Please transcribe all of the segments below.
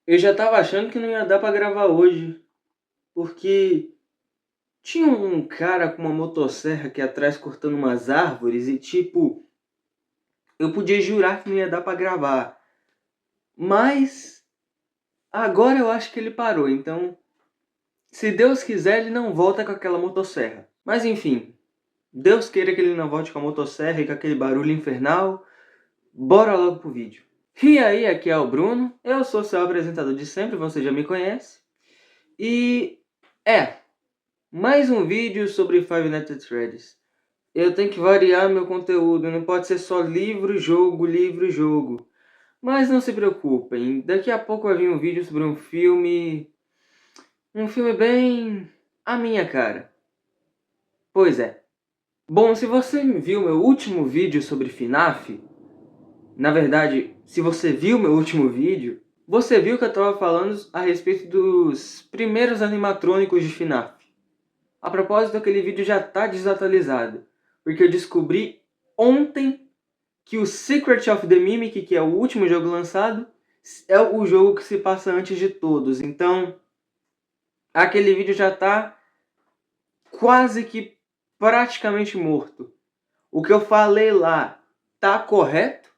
Eu já tava achando que não ia dar pra gravar hoje, porque tinha um cara com uma motosserra aqui atrás cortando umas árvores e eu podia jurar que não ia dar pra gravar. Mas agora eu acho que ele parou, então se Deus quiser ele não volta com aquela motosserra. Mas enfim, Deus queira que ele não volte com a motosserra e com aquele barulho infernal. Bora logo pro vídeo. E aí, aqui é o Bruno, eu sou seu apresentador de sempre, você já me conhece. E mais um vídeo sobre Five Nights at Freddy's. Eu tenho que variar meu conteúdo, não pode ser só livro, jogo, livro, jogo. Mas não se preocupem, daqui a pouco vai vir um vídeo sobre um filme... Um filme bem... a minha cara. Pois é. Bom, se você viu meu último vídeo sobre FNAF... Na verdade, se você viu meu último vídeo... Você viu que eu estava falando a respeito dos primeiros animatrônicos de FNAF. A propósito, aquele vídeo já está desatualizado, porque eu descobri ontem que o Secret of the Mimic, que é o último jogo lançado, é o jogo que se passa antes de todos. Então, aquele vídeo já está quase que praticamente morto. O que eu falei lá está correto,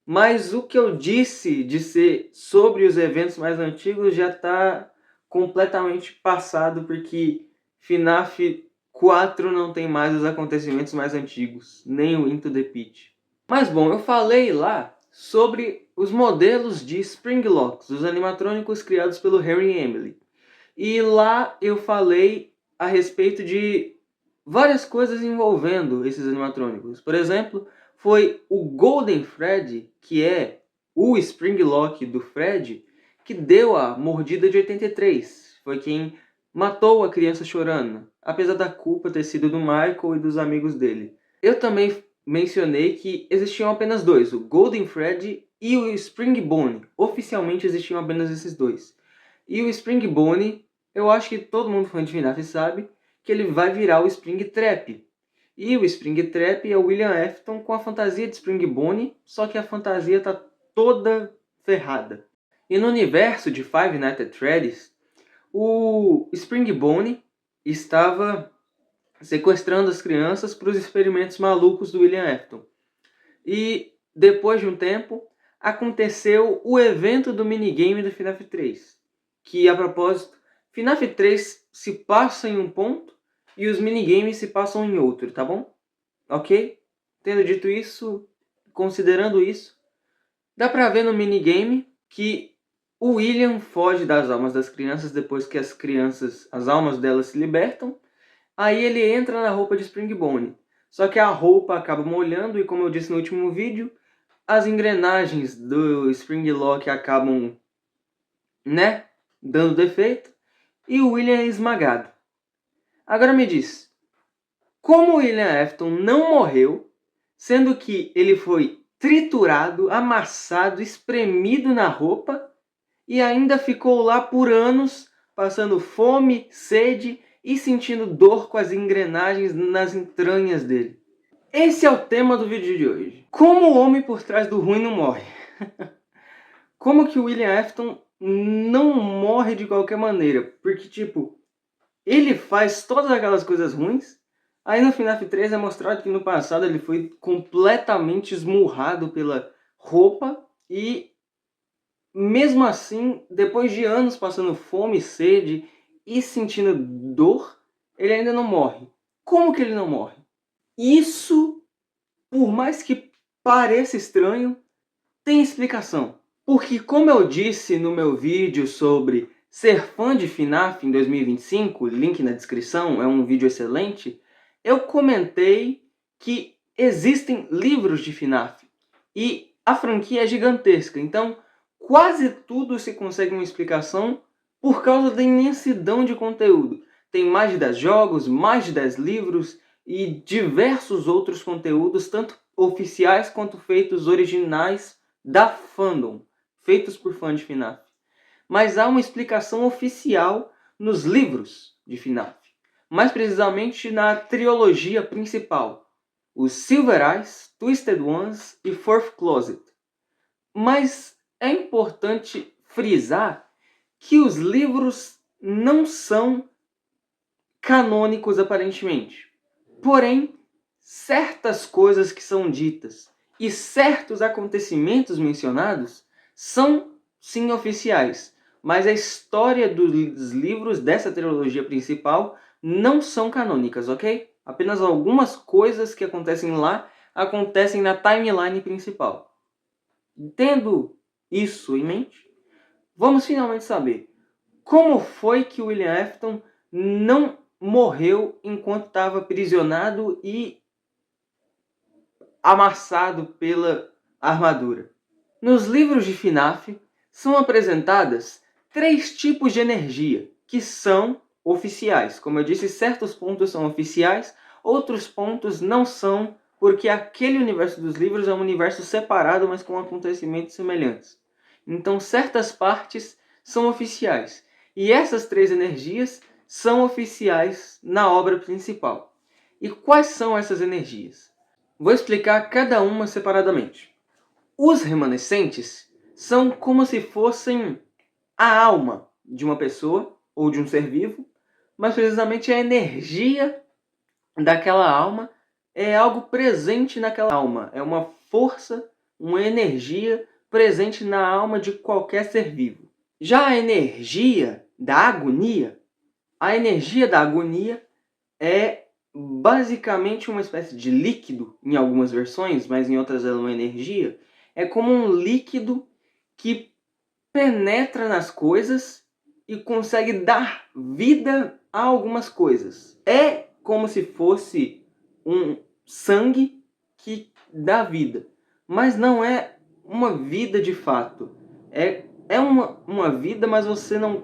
mas o que eu disse de ser sobre os eventos mais antigos já está completamente passado, porque FNAF 4 não tem mais os acontecimentos mais antigos, nem o Into the Pit. Mas bom, eu falei lá sobre os modelos de Springlocks, os animatrônicos criados pelo Harry e Emily. E lá eu falei a respeito de várias coisas envolvendo esses animatrônicos. Por exemplo, foi o Golden Freddy, que é o Springlock do Freddy, que deu a mordida de 83. Foi quem matou a criança chorando, apesar da culpa ter sido do Michael e dos amigos dele. Eu também mencionei que existiam apenas dois, o Golden Freddy e o Springbone. Oficialmente existiam apenas esses dois. E o Springbone, eu acho que todo mundo fã de FNAF sabe que ele vai virar o Springtrap. E o Springtrap é o William Afton com a fantasia de Springbone, só que a fantasia tá toda ferrada. E no universo de Five Nights at Freddy's, o Springbone estava sequestrando as crianças para os experimentos malucos do William Afton. E depois de um tempo, aconteceu o evento do minigame do FNAF 3. Que, a propósito, FNAF 3 se passa em um ponto e os minigames se passam em outro, tá bom? Ok? Tendo dito isso, considerando isso, dá pra ver no minigame que o William foge das almas das crianças depois que as almas delas se libertam. Aí ele entra na roupa de Springbone. Só que a roupa acaba molhando e, como eu disse no último vídeo, as engrenagens do Springlock acabam, dando defeito e o William é esmagado. Agora me diz, como o William Afton não morreu, sendo que ele foi triturado, amassado, espremido na roupa e ainda ficou lá por anos, passando fome, sede e sentindo dor com as engrenagens nas entranhas dele? Esse é o tema do vídeo de hoje. Como o homem por trás do ruim não morre? Como que o William Afton não morre de qualquer maneira? Porque, ele faz todas aquelas coisas ruins, aí no FNAF 3 é mostrado que no passado ele foi completamente esmurrado pela roupa e, mesmo assim, depois de anos passando fome, sede e sentindo dor, ele ainda não morre. Como que ele não morre? Isso, por mais que pareça estranho, tem explicação. Porque, como eu disse no meu vídeo sobre ser fã de FNAF em 2025, link na descrição, é um vídeo excelente, eu comentei que existem livros de FNAF e a franquia é gigantesca, então quase tudo se consegue uma explicação por causa da imensidão de conteúdo. Tem mais de 10 jogos, mais de 10 livros e diversos outros conteúdos, tanto oficiais quanto feitos originais da fandom, feitos por fãs de FNAF. Mas há uma explicação oficial nos livros de FNAF. Mais precisamente na trilogia principal, os Silver Eyes, Twisted Ones e Fourth Closet. Mas é importante frisar que os livros não são canônicos aparentemente. Porém, certas coisas que são ditas e certos acontecimentos mencionados são sim oficiais, mas a história dos livros dessa trilogia principal não são canônicas, ok? Apenas algumas coisas que acontecem lá acontecem na timeline principal. Tendo isso em mente, vamos finalmente saber como foi que William Afton não morreu enquanto estava aprisionado e amassado pela armadura. Nos livros de FNAF são apresentadas 3 tipos de energia que são oficiais. Como eu disse, certos pontos são oficiais, outros pontos não são, porque aquele universo dos livros é um universo separado, mas com acontecimentos semelhantes. Então certas partes são oficiais. E essas 3 energias são oficiais na obra principal. E quais são essas energias? Vou explicar cada uma separadamente. Os remanescentes são como se fossem a alma de uma pessoa ou de um ser vivo, mas precisamente a energia daquela alma é algo presente naquela alma. É uma força, uma energia presente na alma de qualquer ser vivo. Já a energia da agonia é basicamente uma espécie de líquido, em algumas versões, mas em outras ela é uma energia. É como um líquido que penetra nas coisas e consegue dar vida a algumas coisas. É como se fosse um sangue que dá vida, mas não é uma vida de fato. É uma vida, mas você não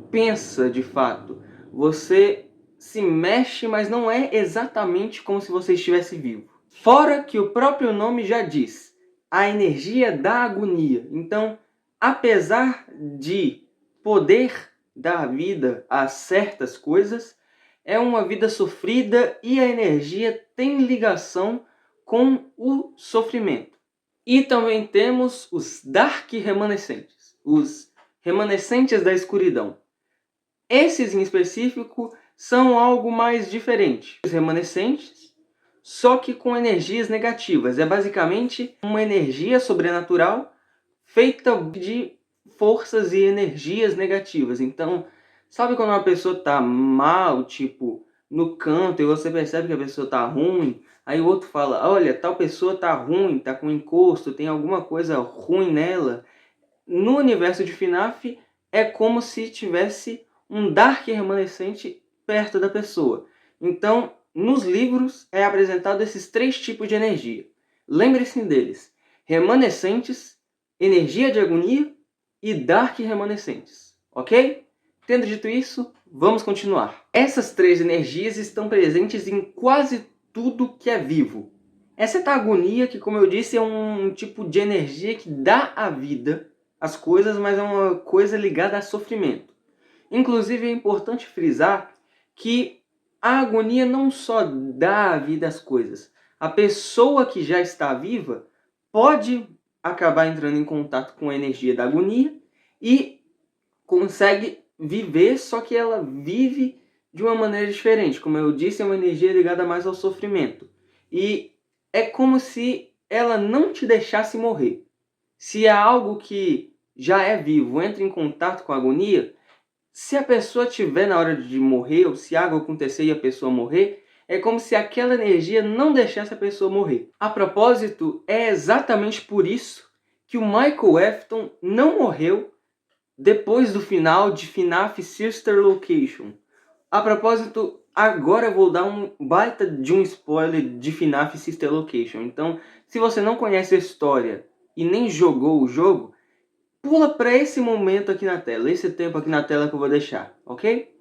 pensa de fato. Você se mexe, mas não é exatamente como se você estivesse vivo. Fora que o próprio nome já diz, a energia da agonia. Então, apesar de poder dar vida a certas coisas, é uma vida sofrida e a energia tem ligação com o sofrimento. E também temos os Dark Remanescentes, os remanescentes da escuridão. Esses em específico são algo mais diferente. Os remanescentes, só que com energias negativas. É basicamente uma energia sobrenatural feita de forças e energias negativas. Então, sabe quando uma pessoa tá mal, tipo, no canto, e você percebe que a pessoa tá ruim, aí o outro fala, olha, tal pessoa tá ruim, tá com encosto, tem alguma coisa ruim nela. No universo de FNAF, é como se tivesse um Dark remanescente perto da pessoa. Então, nos livros é apresentado esses 3 tipos de energia. Lembre-se deles: remanescentes, energia de agonia e Dark remanescentes. Ok? Tendo dito isso, vamos continuar. Essas 3 energias estão presentes em quase tudo que é vivo. Exceto a agonia, que como eu disse, é um tipo de energia que dá a vida às coisas, mas é uma coisa ligada a sofrimento. Inclusive é importante frisar que a agonia não só dá a vida às coisas. A pessoa que já está viva pode acabar entrando em contato com a energia da agonia e consegue viver, só que ela vive de uma maneira diferente. Como eu disse, é uma energia ligada mais ao sofrimento. E é como se ela não te deixasse morrer. Se é algo que já é vivo, entra em contato com a agonia, se a pessoa estiver na hora de morrer, ou se algo acontecer e a pessoa morrer, é como se aquela energia não deixasse a pessoa morrer. A propósito, é exatamente por isso que o Michael Afton não morreu depois do final de FNAF Sister Location. A propósito, agora eu vou dar um baita de um spoiler de FNAF Sister Location. Então, se você não conhece a história e nem jogou o jogo, pula para esse momento aqui na tela, esse tempo aqui na tela que eu vou deixar, ok?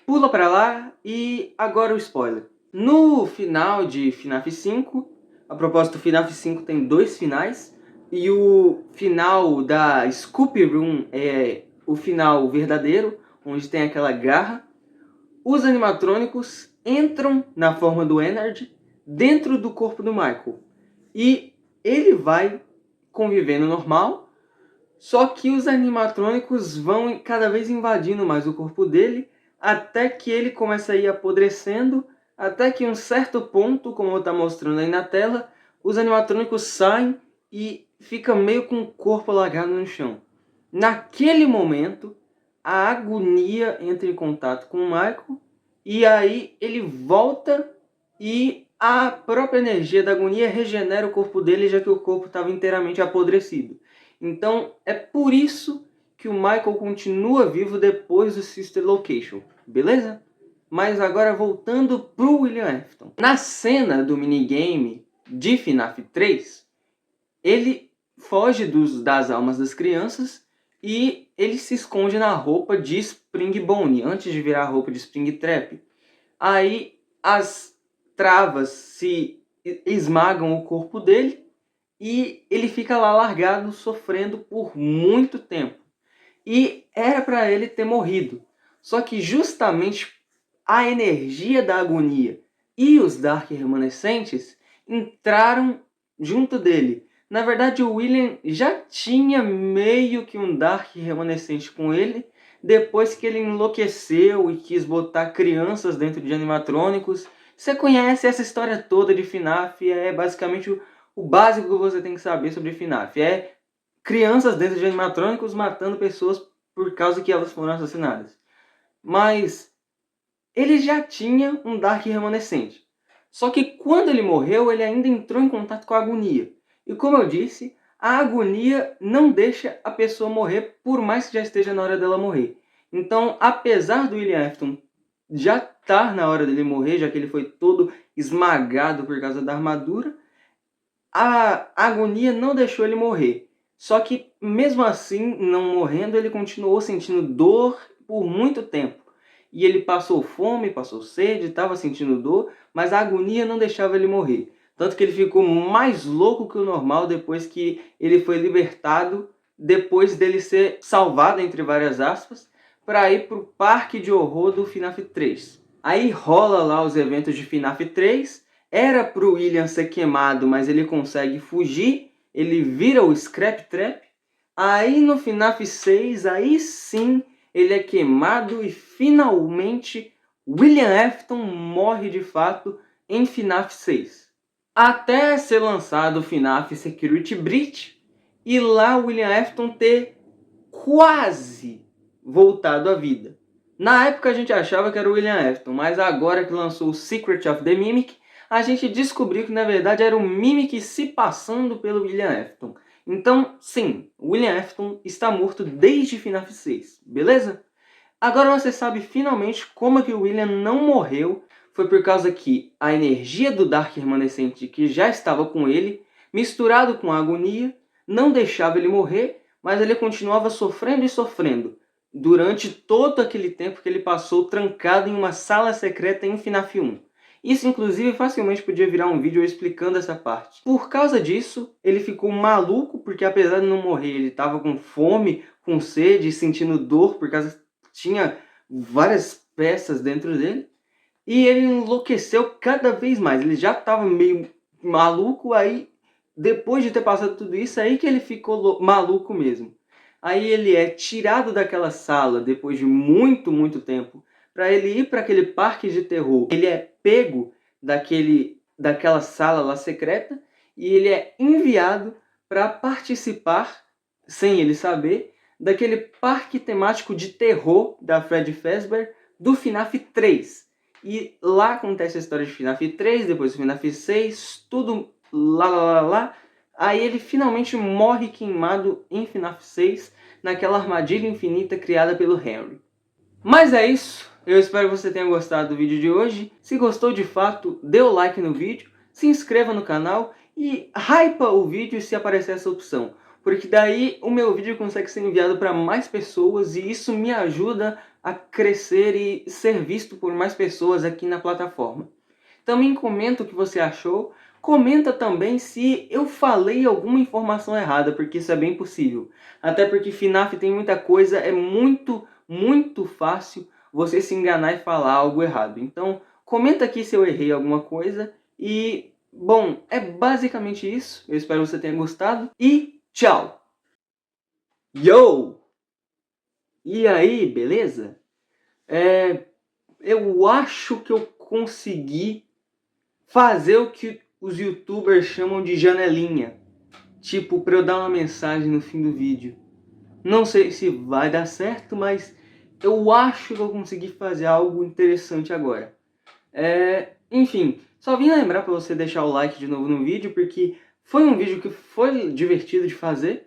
Pula para lá e agora o spoiler. No final de FNAF 5, a propósito, FNAF 5 tem 2 finais, e o final da Scoop Room é o final verdadeiro, onde tem aquela garra. Os animatrônicos entram na forma do Ennard dentro do corpo do Michael. E ele vai convivendo normal, Só que os animatrônicos vão cada vez invadindo mais o corpo dele, até que ele começa a ir apodrecendo, até que em um certo ponto, como está mostrando aí na tela, os animatrônicos saem e fica meio com o corpo largado no chão. Naquele momento, a agonia entra em contato com o Michael, e aí ele volta e a própria energia da agonia regenera o corpo dele, já que o corpo estava inteiramente apodrecido. Então é por isso que o Michael continua vivo depois do Sister Location, beleza? Mas agora voltando pro William Afton. Na cena do minigame de FNAF 3, ele foge das almas das crianças e ele se esconde na roupa de Springbone, antes de virar a roupa de Springtrap. Aí as travas se esmagam o corpo dele e ele fica lá largado, sofrendo por muito tempo. E era para ele ter morrido. Só que justamente a energia da agonia e os Dark Remanescentes entraram junto dele. Na verdade, o William já tinha meio que um Dark Remanescente com ele, depois que ele enlouqueceu e quis botar crianças dentro de animatrônicos. Você conhece essa história toda de FNAF, é basicamente o básico que você tem que saber sobre FNAF. É crianças dentro de animatrônicos matando pessoas por causa que elas foram assassinadas. Mas ele já tinha um Dark Remanescente. Só que quando ele morreu, ele ainda entrou em contato com a agonia. E como eu disse, a agonia não deixa a pessoa morrer, por mais que já esteja na hora dela morrer. Então, apesar do William Afton já estar na hora dele morrer, já que ele foi todo esmagado por causa da armadura, a agonia não deixou ele morrer. Só que, mesmo assim, não morrendo, ele continuou sentindo dor por muito tempo. E ele passou fome, passou sede, estava sentindo dor, mas a agonia não deixava ele morrer. Tanto que ele ficou mais louco que o normal depois que ele foi libertado, depois dele ser salvado, entre várias aspas, para ir para o parque de horror do FNAF 3. Aí rola lá os eventos de FNAF 3, era para o William ser queimado, mas ele consegue fugir, ele vira o Scrap Trap. Aí no FNAF 6, aí sim, ele é queimado e finalmente William Afton morre de fato em FNAF 6. Até ser lançado o FNAF Security Breach e lá William Afton ter quase voltado à vida. Na época a gente achava que era o William Afton, mas agora que lançou o Secret of the Mimic, a gente descobriu que na verdade era o Mimic se passando pelo William Afton. Então, sim, William Afton está morto desde FNAF 6, beleza? Agora você sabe finalmente como é que o William não morreu. Foi por causa que a energia do Dark Remanescente que já estava com ele, misturado com a agonia, não deixava ele morrer, mas ele continuava sofrendo e sofrendo durante todo aquele tempo que ele passou trancado em uma sala secreta em FNAF 1. Isso, inclusive, facilmente podia virar um vídeo explicando essa parte. Por causa disso, ele ficou maluco, porque apesar de não morrer, ele estava com fome, com sede, sentindo dor, por causa que tinha várias peças dentro dele. E ele enlouqueceu cada vez mais. Ele já estava meio maluco, aí depois de ter passado tudo isso, aí que ele ficou maluco mesmo. Aí ele é tirado daquela sala depois de muito tempo para ele ir para aquele parque de terror. Ele é pego daquela sala lá secreta e ele é enviado para participar, sem ele saber, daquele parque temático de terror da Freddy Fazbear do FNAF 3. E lá acontece a história de FNAF 3, depois do FNAF 6, tudo lá. Aí ele finalmente morre queimado em FNAF 6, naquela armadilha infinita criada pelo Henry. Mas é isso, eu espero que você tenha gostado do vídeo de hoje. Se gostou de fato, dê o like no vídeo, se inscreva no canal e hypa o vídeo se aparecer essa opção. Porque daí o meu vídeo consegue ser enviado para mais pessoas e isso me ajuda a crescer e ser visto por mais pessoas aqui na plataforma. Também comenta o que você achou. Comenta também se eu falei alguma informação errada, porque isso é bem possível. Até porque FNAF tem muita coisa, é muito fácil você se enganar e falar algo errado. Então, comenta aqui se eu errei alguma coisa. E, bom, é basicamente isso. Eu espero que você tenha gostado. E tchau! Yo! E aí, beleza? Eu acho que eu consegui fazer o que os youtubers chamam de janelinha. Tipo, pra eu dar uma mensagem no fim do vídeo. Não sei se vai dar certo, mas eu acho que eu consegui fazer algo interessante agora. Enfim, só vim lembrar para você deixar o like de novo no vídeo, porque foi um vídeo que foi divertido de fazer.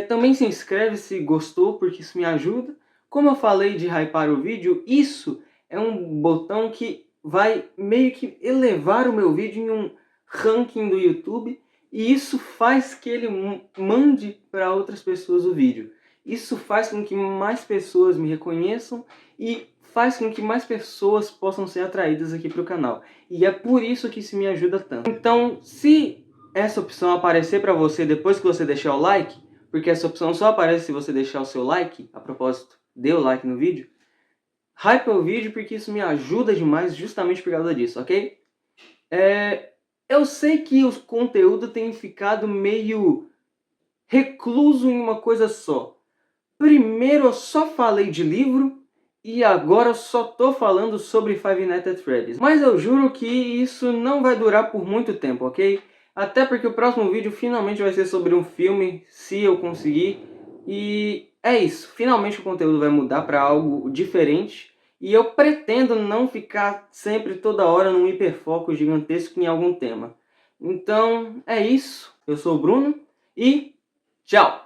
Também se inscreve se gostou, porque isso me ajuda. Como eu falei de hypar o vídeo, isso é um botão que vai meio que elevar o meu vídeo em um ranking do YouTube, e isso faz que ele mande para outras pessoas o vídeo. Isso faz com que mais pessoas me reconheçam e faz com que mais pessoas possam ser atraídas aqui para o canal. E é por isso que isso me ajuda tanto. Então, se essa opção aparecer para você depois que você deixar o like, porque essa opção só aparece se você deixar o seu like, a propósito, dê o like no vídeo, hype o vídeo porque isso me ajuda demais justamente por causa disso, ok? Eu sei que o conteúdo tem ficado meio recluso em uma coisa só. Primeiro eu só falei de livro e agora eu só tô falando sobre Five Nights at Freddy's. Mas eu juro que isso não vai durar por muito tempo, ok? Até porque o próximo vídeo finalmente vai ser sobre um filme, se eu conseguir. E é isso, finalmente o conteúdo vai mudar para algo diferente. E eu pretendo não ficar sempre, toda hora, num hiperfoco gigantesco em algum tema. Então é isso, eu sou o Bruno e tchau!